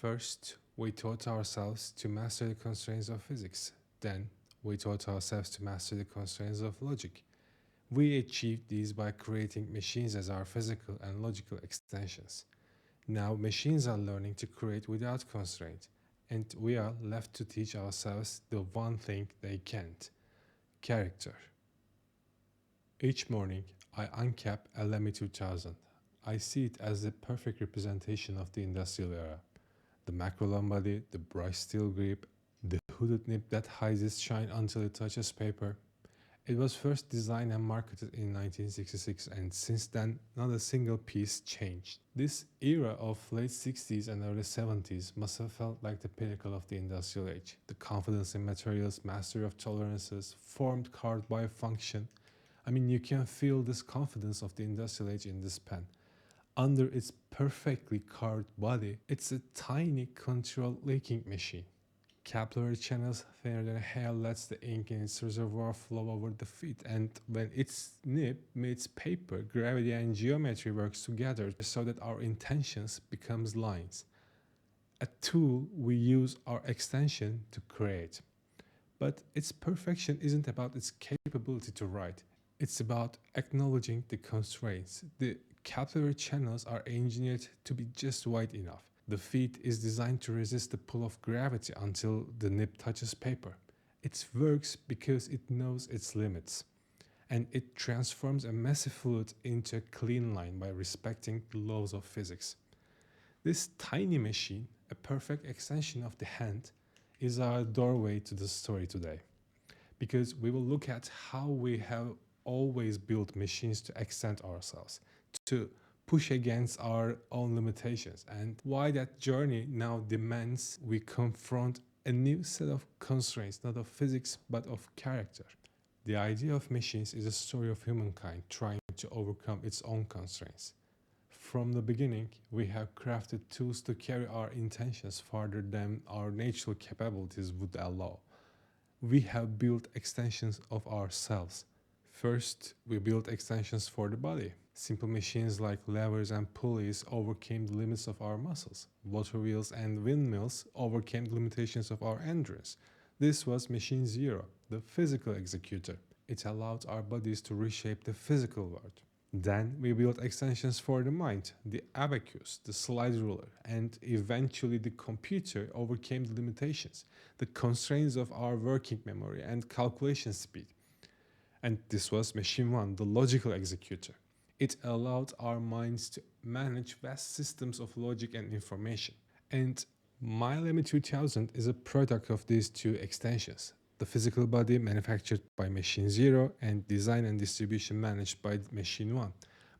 First, we taught ourselves to master the constraints of physics. Then, we taught ourselves to master the constraints of logic. We achieved these by creating machines as our physical and logical extensions. Now, machines are learning to create without constraint, and we are left to teach ourselves the one thing they can't: character. Each morning, I uncap a Lemmy 2000. I see it as the perfect representation of the industrial era. The macrolon body, the bright steel grip, the hooded nib that hides its shine until it touches paper. It was first designed and marketed in 1966, and since then, not a single piece changed. This era of late 60s and early 70s must have felt like the pinnacle of the industrial age. The confidence in materials, mastery of tolerances, formed carved by function. I mean, you can feel this confidence of the industrial age in this pen. Under its perfectly carved body, it's a tiny control leaking machine. Capillary channels thinner than hair lets the ink in its reservoir flow over the feet, and when its nib meets paper, gravity and geometry works together so that our intentions becomes lines. A tool we use our extension to create. But its perfection isn't about its capability to write. It's about acknowledging the constraints. The capillary channels are engineered to be just wide enough. The feed is designed to resist the pull of gravity until the nib touches paper. It works because it knows its limits. And it transforms a messy fluid into a clean line by respecting the laws of physics. This tiny machine, a perfect extension of the hand, is our doorway to the story today. Because we will look at how we have always built machines to extend ourselves, to push against our own limitations, and why that journey now demands we confront a new set of constraints, not of physics but of character. The idea of machines is a story of humankind trying to overcome its own constraints. From the beginning, we have crafted tools to carry our intentions farther than our natural capabilities would allow. We have built extensions of ourselves. First, we built extensions for the body. Simple machines like levers and pulleys overcame the limits of our muscles. Water wheels and windmills overcame the limitations of our endurance. This was machine zero, the physical executor. It allowed our bodies to reshape the physical world. Then we built extensions for the mind. The abacus, the slide ruler, and eventually the computer overcame the limitations, the constraints of our working memory and calculation speed. And this was machine one, the logical executor. It allowed our minds to manage vast systems of logic and information. And MyLemmy 2000 is a product of these two extensions. The physical body manufactured by Machine Zero and design and distribution managed by Machine One.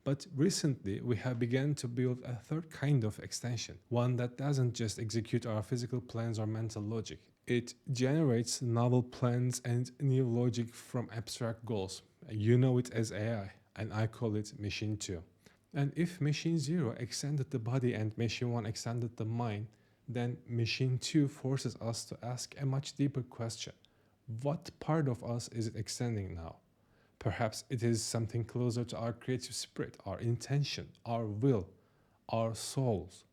But recently, we have begun to build a third kind of extension, one that doesn't just execute our physical plans or mental logic. It generates novel plans and new logic from abstract goals. You know it as AI, and I call it Machine 2. And if Machine 0 extended the body and Machine 1 extended the mind, then Machine 2 forces us to ask a much deeper question. What part of us is it extending now? Perhaps it is something closer to our creative spirit, our intention, our will, our souls.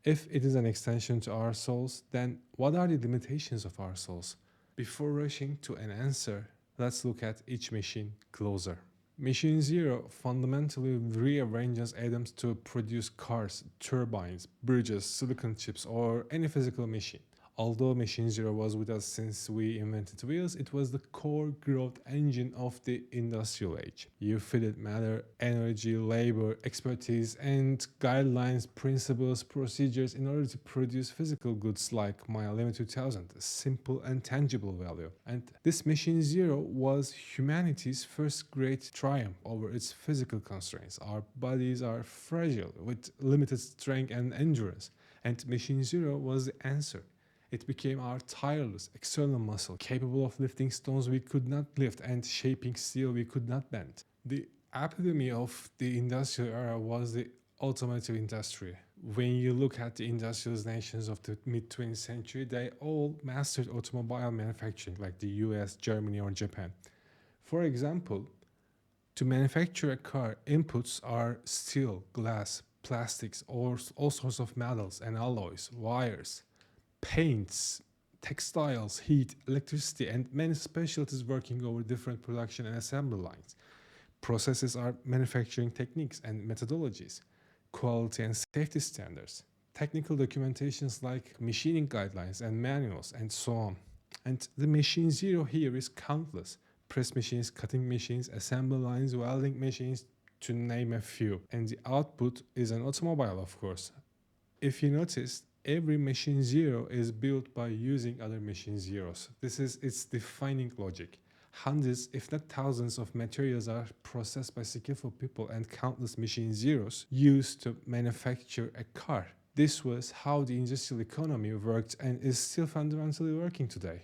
If it is an extension to our souls, then what are the limitations of our souls? Before rushing to an answer, let's look at each machine closer. Machine Zero fundamentally rearranges atoms to produce cars, turbines, bridges, silicon chips, or any physical machine. Although Machine Zero was with us since we invented wheels, it was the core growth engine of the industrial age. You feed it matter, energy, labor, expertise, and guidelines, principles, procedures in order to produce physical goods like MyLemmy 2000, a simple and tangible value. And this Machine Zero was humanity's first great triumph over its physical constraints. Our bodies are fragile with limited strength and endurance, and Machine Zero was the answer. It became our tireless external muscle, capable of lifting stones we could not lift and shaping steel we could not bend. The epitome of the industrial era was the automotive industry. When you look at the industrial nations of the mid-20th century, they all mastered automobile manufacturing, like the US, Germany, or Japan. For example, to manufacture a car, inputs are steel, glass, plastics, or all sorts of metals and alloys, wires, paints, textiles, heat, electricity, and many specialties working over different production and assembly lines. Processes are manufacturing techniques and methodologies, quality and safety standards, technical documentations like machining guidelines and manuals, and so on. And the machine zero here is countless: press machines, cutting machines, assembly lines, welding machines, to name a few. And the output is an automobile, of course. If you notice, every machine zero is built by using other machine zeros. This is its defining logic. Hundreds, if not thousands, of materials are processed by skillful people and countless machine zeros used to manufacture a car. This was how the industrial economy worked and is still fundamentally working today.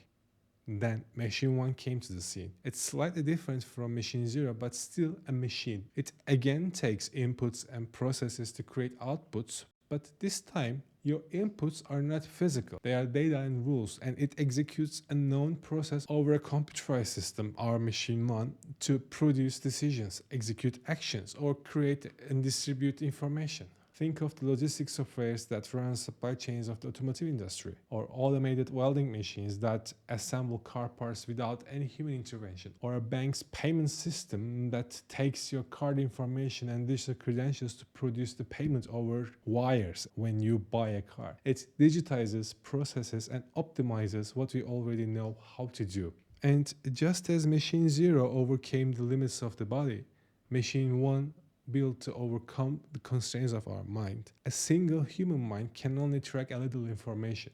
Then Machine 1 came to the scene. It's slightly different from Machine 0, but still a machine. It again takes inputs and processes to create outputs, but this time your inputs are not physical. They are data and rules, and it executes a known process over a computerized system, our Machine 1, to produce decisions, execute actions, or create and distribute information. Think of the logistics softwares that run supply chains of the automotive industry, or automated welding machines that assemble car parts without any human intervention, or a bank's payment system that takes your card information and digital credentials to produce the payment over wires when you buy a car. It digitizes, processes, and optimizes what we already know how to do. And just as Machine 0 overcame the limits of the body, Machine 1 built to overcome the constraints of our mind. A single human mind can only track a little information,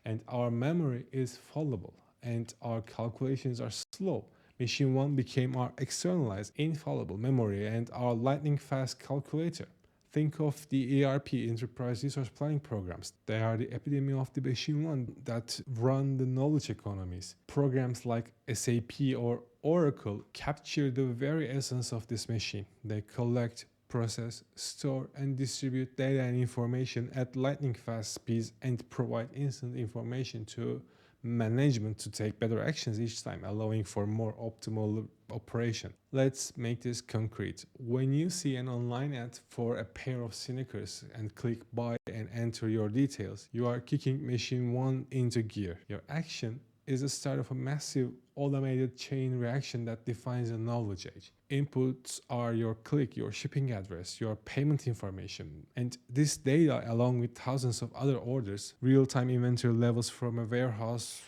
and our memory is fallible, and our calculations are slow. Machine 1 became our externalized, infallible memory and our lightning fast calculator. Think of the ERP, Enterprise Resource Planning programs. They are the epitome of the Machine 1 that run the knowledge economies. Programs like SAP or Oracle capture the very essence of this machine. They collect, process, store, and distribute data and information at lightning fast speeds and provide instant information to management to take better actions each time, allowing for more optimal operation. Let's make this concrete. When you see an online ad for a pair of sneakers and click buy and enter your details, you are kicking Machine 1 into gear. Your action is the start of a massive automated chain reaction that defines a knowledge age. Inputs are your click, your shipping address, your payment information, and this data, along with thousands of other orders, real-time inventory levels from a warehouse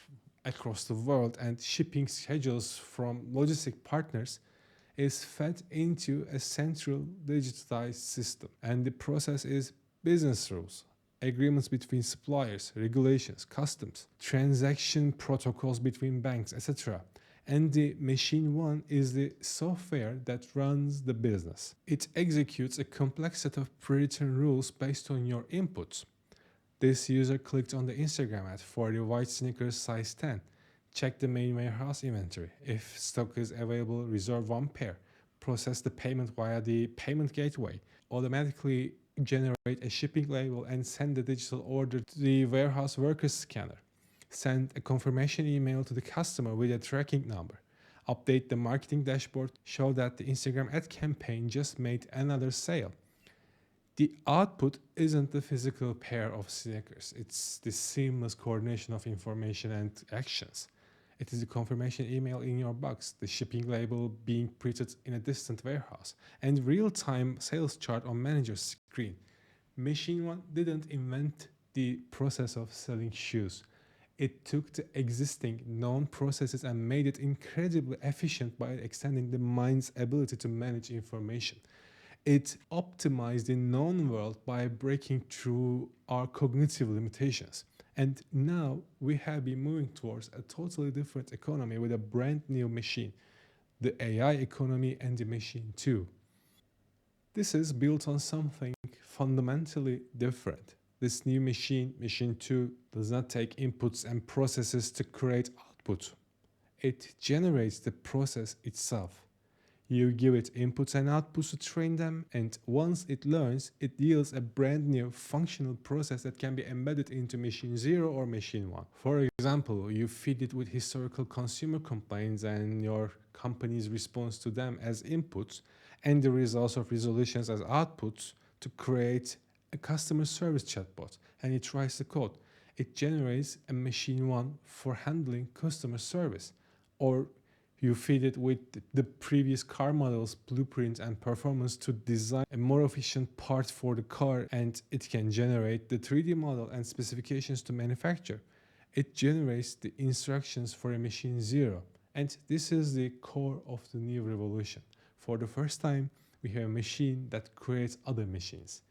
across the world, and shipping schedules from logistic partners, is fed into a central digitized system. And the process is business rules, agreements between suppliers, regulations, customs, transaction protocols between banks, etc. And the Machine 1 is the software that runs the business. It executes a complex set of pre-written rules based on your inputs. This user clicked on the Instagram ad for the white sneakers size 10. Check the main warehouse inventory. If stock is available, reserve one pair. Process the payment via the payment gateway. Automatically generate a shipping label and send the digital order to the warehouse workers scanner. Send a confirmation email to the customer with a tracking number. Update the marketing dashboard, show that the Instagram ad campaign just made another sale. The output isn't the physical pair of sneakers, it's the seamless coordination of information and actions. It is the confirmation email in your box, the shipping label being printed in a distant warehouse, and real-time sales chart on manager's screen. Machine 1 didn't invent the process of selling shoes. It took the existing known processes and made it incredibly efficient by extending the mind's ability to manage information. It optimized the known world by breaking through our cognitive limitations. And now we have been moving towards a totally different economy with a brand new machine, the AI economy, and the Machine 2. This is built on something fundamentally different. This new machine, Machine 2, does not take inputs and processes to create output. It generates the process itself. You give it inputs and outputs to train them, and once it learns, it yields a brand new functional process that can be embedded into Machine 0 or Machine 1. For example, you feed it with historical consumer complaints and your company's response to them as inputs, and the results of resolutions as outputs to create a customer service chatbot, and it writes the code. It generates a machine one for handling customer service, or you feed it with the previous car models, blueprint, and performance to design a more efficient part for the car, and it can generate the 3D model and specifications to manufacture. It generates the instructions for a machine zero. And this is the core of the new revolution. For the first time, we have a machine that creates other machines.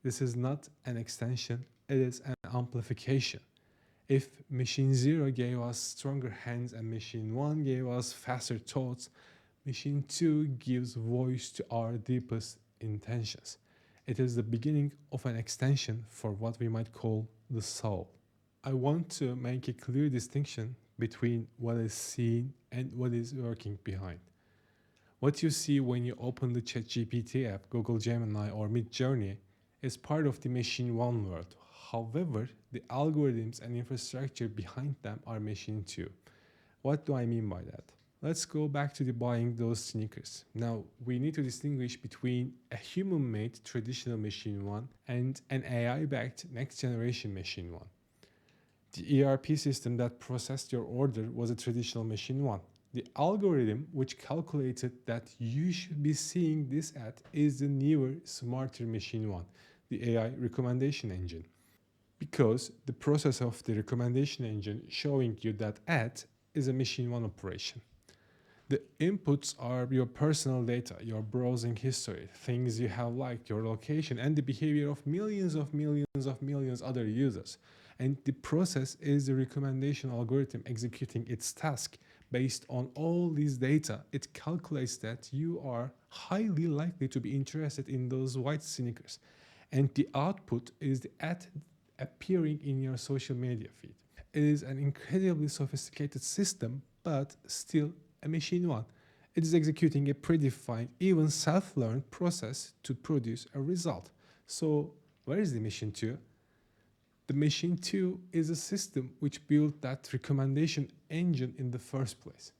This is not an extension, it is an amplification. If machine zero gave us stronger hands and machine one gave us faster thoughts, machine two gives voice to our deepest intentions. It is the beginning of an extension for what we might call the soul. I want to make a clear distinction between what is seen and what is working behind. What you see when you open the ChatGPT app, Google Gemini, or Midjourney is part of the machine one world. However, the algorithms and infrastructure behind them are machine two. What do I mean by that? Let's go back to the buying those sneakers. Now, we need to distinguish between a human-made traditional machine one and an AI-backed next-generation machine one. The ERP system that processed your order was a traditional machine one. The algorithm which calculated that you should be seeing this ad is the newer, smarter machine one, the AI recommendation engine. Because the process of the recommendation engine showing you that ad is a machine one operation. The inputs are your personal data, your browsing history, things you have liked, your location, and the behavior of millions other users. And the process is the recommendation algorithm executing its task. Based on all these data, it calculates that you are highly likely to be interested in those white sneakers. And the output is the ad appearing in your social media feed. It is an incredibly sophisticated system, but still a machine one. It is executing a predefined, even self-learned process to produce a result. So where is the machine two? The machine two is a system which built that recommendation engine in the first place.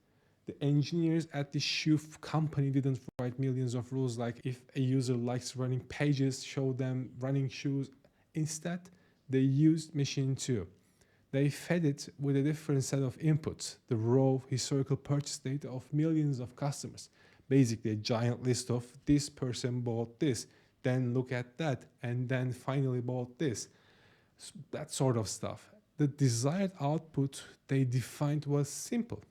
The engineers at the shoe company didn't write millions of rules like if a user likes running pages, show them running shoes. Instead, they used machine two. They fed it with a different set of inputs, the raw historical purchase data of millions of customers. Basically, a giant list of this person bought this, then look at that, and then finally bought this. That sort of stuff. The desired output they defined was simple.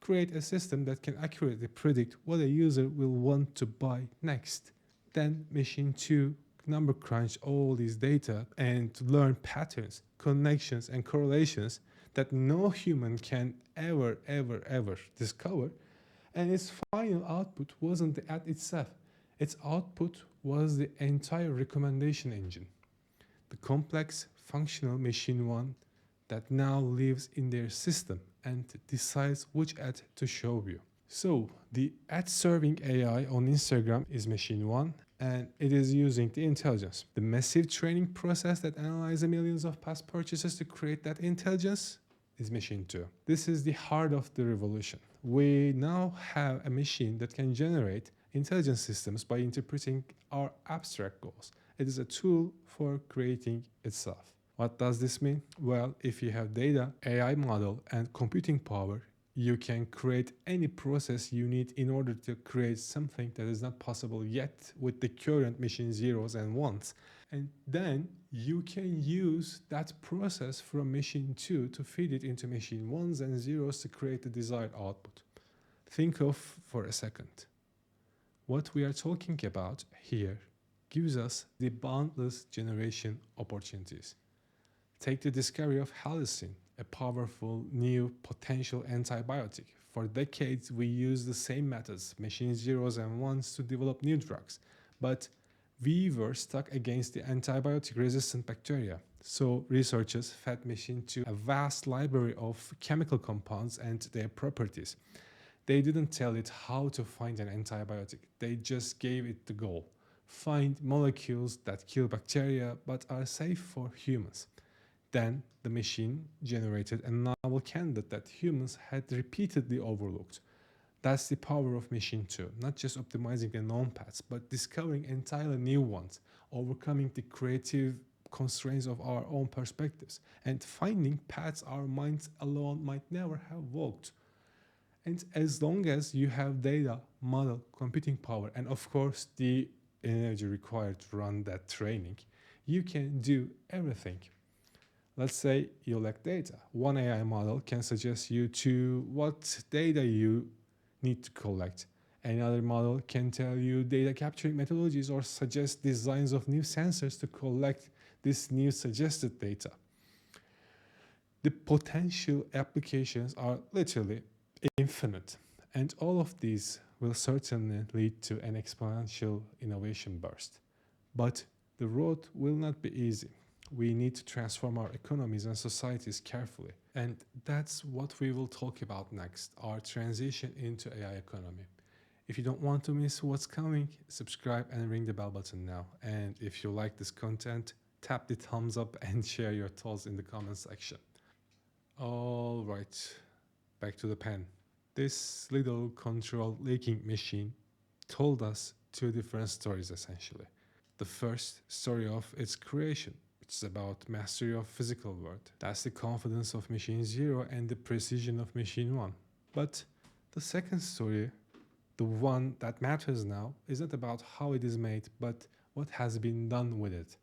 Create a system that can accurately predict what a user will want to buy next. Then machine 2 number crunch all these data and learn patterns, connections, and correlations that no human can ever discover. And its final output wasn't the ad itself. Its output was the entire recommendation engine. The complex functional machine one that now lives in their system and decides which ad to show you. So the ad serving AI on Instagram is machine one, and it is using the intelligence. The massive training process that analyzes millions of past purchases to create that intelligence is machine two. This is the heart of the revolution. We now have a machine that can generate intelligence systems by interpreting our abstract goals. It is a tool for creating itself. What does this mean? Well, if you have data, AI model, and computing power, you can create any process you need in order to create something that is not possible yet with the current machine zeros and ones. And then you can use that process from machine 2 to feed it into machine 1s and zeros to create the desired output. Think of for a second. What we are talking about here gives us the boundless generation opportunities. Take the discovery of halicin, a powerful new potential antibiotic. For decades, we used the same methods, machine zeros and ones, to develop new drugs. But we were stuck against the antibiotic-resistant bacteria. So researchers fed machine to a vast library of chemical compounds and their properties. They didn't tell it how to find an antibiotic. They just gave it the goal. Find molecules that kill bacteria but are safe for humans. Then the machine generated a novel candidate that humans had repeatedly overlooked. That's the power of machine 2, not just optimizing the known paths, but discovering entirely new ones, overcoming the creative constraints of our own perspectives, and finding paths our minds alone might never have walked. And as long as you have data, model, computing power, and of course the energy required to run that training, you can do everything. Let's say you lack data. One AI model can suggest you to what data you need to collect. Another model can tell you data capturing methodologies or suggest designs of new sensors to collect this new suggested data. The potential applications are literally infinite, and all of these will certainly lead to an exponential innovation burst. But the road will not be easy. We need to transform our economies and societies carefully. And that's what we will talk about next, our transition into AI economy. If you don't want to miss what's coming, subscribe and ring the bell button now. And if you like this content, tap the thumbs up and share your thoughts in the comment section. All right, back to the pen. This little control leaking machine told us two different stories essentially. The first story of its creation, which is about mastery of physical world. That's the confidence of machine 0 and the precision of machine 1. But the second story, the one that matters now, is not about how it is made, but what has been done with it.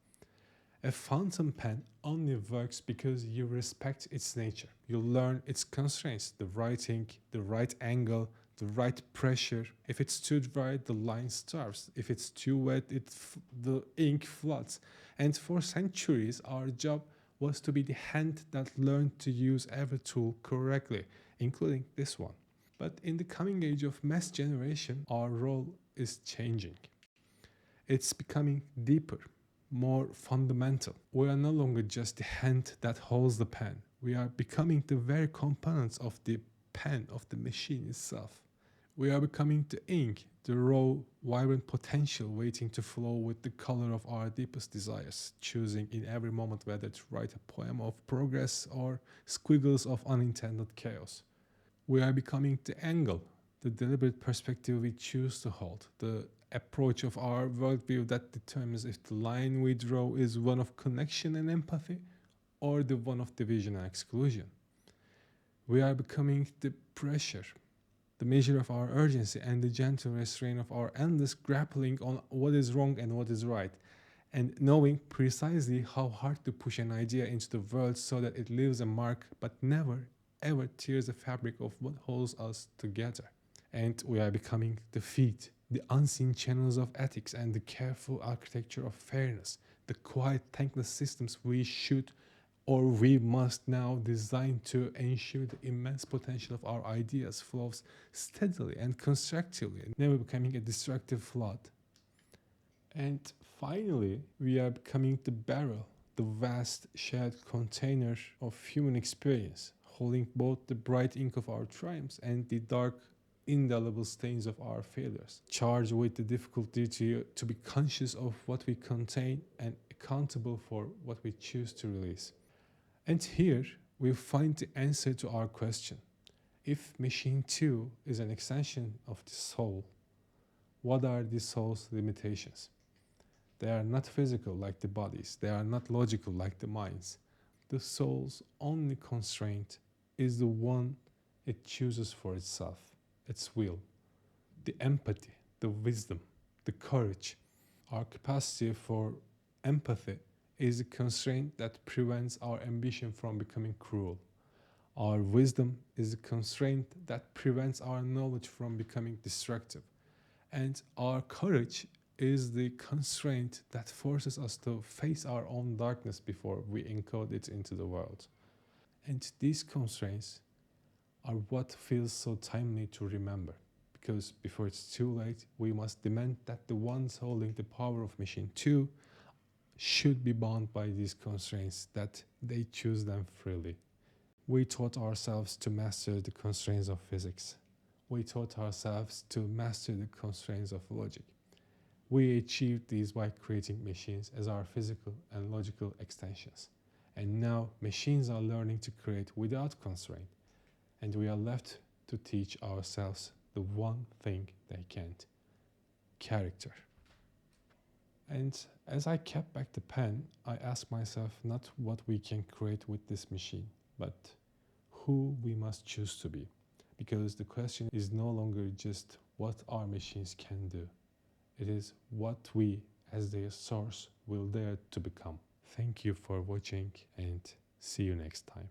A fountain pen only works because you respect its nature. You learn its constraints, the right ink, the right angle, the right pressure. If it's too dry, the line starves. If it's too wet, the ink floods. And for centuries, our job was to be the hand that learned to use every tool correctly, including this one. But in the coming age of mass generation, our role is changing. It's becoming deeper, more fundamental. We are no longer just the hand that holds the pen. We are becoming the very components of the pen, of the machine itself. We are becoming the ink, the raw, vibrant potential waiting to flow with the color of our deepest desires, choosing in every moment whether to write a poem of progress or squiggles of unintended chaos. We are becoming the angle, the deliberate perspective we choose to hold, the approach of our worldview that determines if the line we draw is one of connection and empathy or the one of division and exclusion. We are becoming the pressure, the measure of our urgency, and the gentle restraint of our endless grappling on what is wrong and what is right, and knowing precisely how hard to push an idea into the world so that it leaves a mark but never ever tears the fabric of what holds us together. And we are becoming the feet, the unseen channels of ethics and the careful architecture of fairness, the quiet, thankless systems we should or we must now design to ensure the immense potential of our ideas flows steadily and constructively, never becoming a destructive flood. And finally, we are becoming the barrel, the vast shared container of human experience, holding both the bright ink of our triumphs and the dark, indelible stains of our failures, charged with the difficulty to be conscious of what we contain and accountable for what we choose to release. And here we find the answer to our question. If machine 2 is an extension of the soul, what are the soul's limitations? They are not physical like the bodies. They are not logical like the minds. The soul's only constraint is the one it chooses for itself, its will, the empathy, the wisdom, the courage. Our capacity for empathy is a constraint that prevents our ambition from becoming cruel. Our wisdom is a constraint that prevents our knowledge from becoming destructive. And our courage is the constraint that forces us to face our own darkness before we encode it into the world. And these constraints are what feels so timely to remember, because before it's too late, we must demand that the ones holding the power of machine 2 should be bound by these constraints, that they choose them freely. We taught ourselves to master the constraints of physics. We taught ourselves to master the constraints of logic. We achieved these by creating machines as our physical and logical extensions. And now machines are learning to create without constraint, and we are left to teach ourselves the one thing they can't: character. And as I kept back the pen, I asked myself not what we can create with this machine, but who we must choose to be. Because the question is no longer just what our machines can do, it is what we, as their source, will dare to become. Thank you for watching and see you next time.